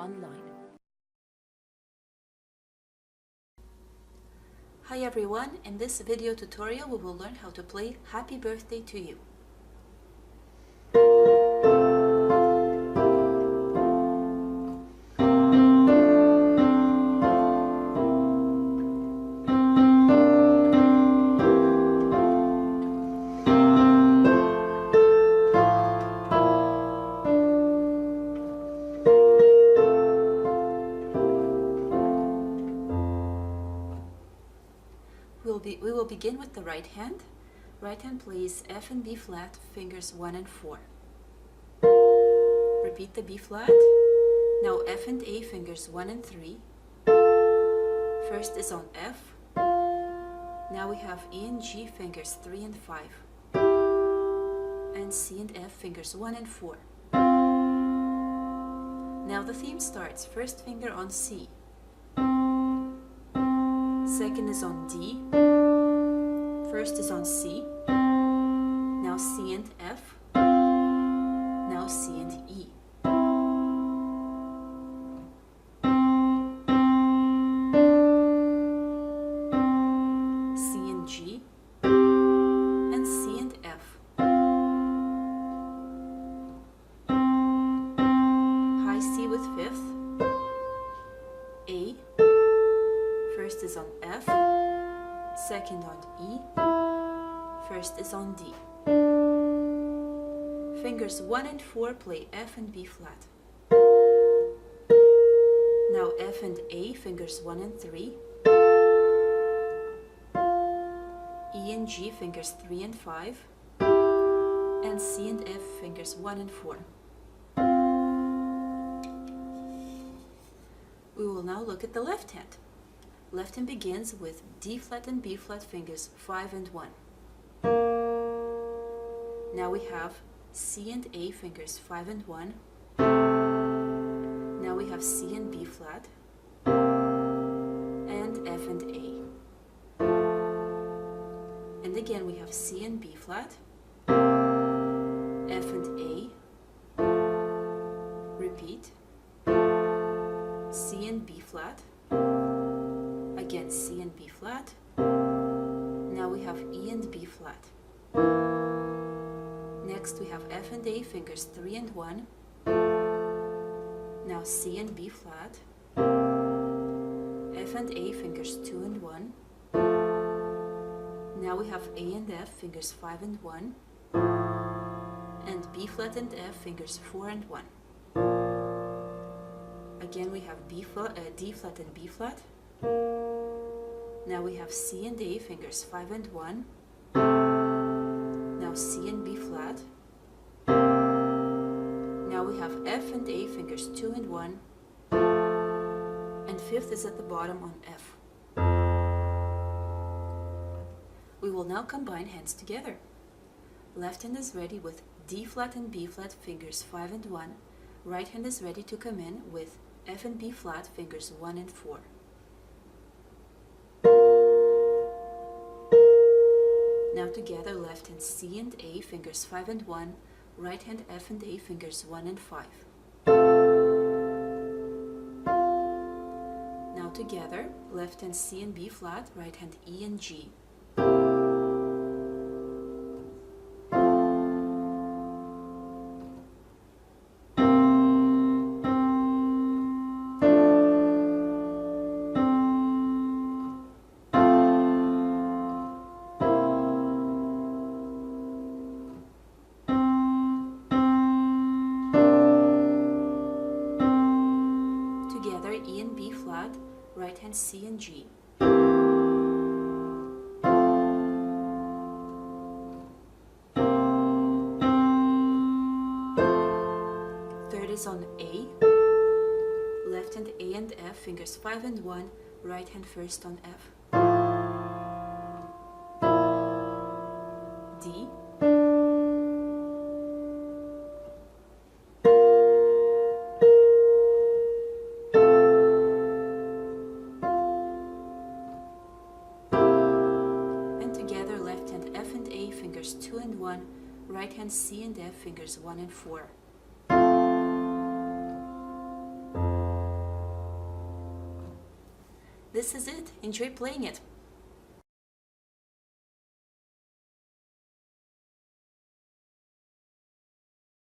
EasyPianoOnline. Hi everyone, in this video tutorial we will learn how to play Happy Birthday to You. We will begin with the right hand. Right hand plays F and B flat, fingers 1 and 4. Repeat the B flat. Now F and A, fingers 1 and 3. First is on F. Now we have E and G, fingers 3 and 5. And C and F, fingers 1 and 4. Now the theme starts. First finger on C. Second is on D. First is on C. Now C and F. Now C and E. C and G. And C and F. High C with fifth. A. First is on F, second on E, first is on D. Fingers 1 and 4 play F and B flat. Now F and A, fingers 1 and 3. E and G, fingers 3 and 5. And C and F, fingers 1 and 4. We will now look at the left hand. Left hand begins with D flat and B flat, fingers 5 and 1. Now we have C and A, fingers 5 and 1. Now we have C and B flat, and F and A. And again we have C and B flat, F and A. Repeat. C and B flat. Again, C and B flat. Now we have E and B flat. Next we have F and A, fingers 3 and 1. Now C and B flat. F and A, fingers 2 and 1. Now we have A and F, fingers 5 and 1. And B flat and F, fingers 4 and 1. Again we have D flat and B flat. Now we have C and A, fingers 5 and 1. Now C and B flat. Now we have F and A, fingers 2 and 1. And fifth is at the bottom on F. We will now combine hands together. Left hand is ready with D flat and B flat, fingers 5 and 1. Right hand is ready to come in with F and B flat, fingers 1 and 4. Now together, left hand C and A, fingers 5 and 1, right hand F and A, fingers 1 and 5. Now together, left hand C and B flat, right hand E and G. E and B flat, right hand C and G. Third is on A, left hand A and F, fingers 5 and 1, right hand first on F. D. Fingers 2 and 1, right hand C and F, fingers 1 and 4. This is it. Enjoy playing it.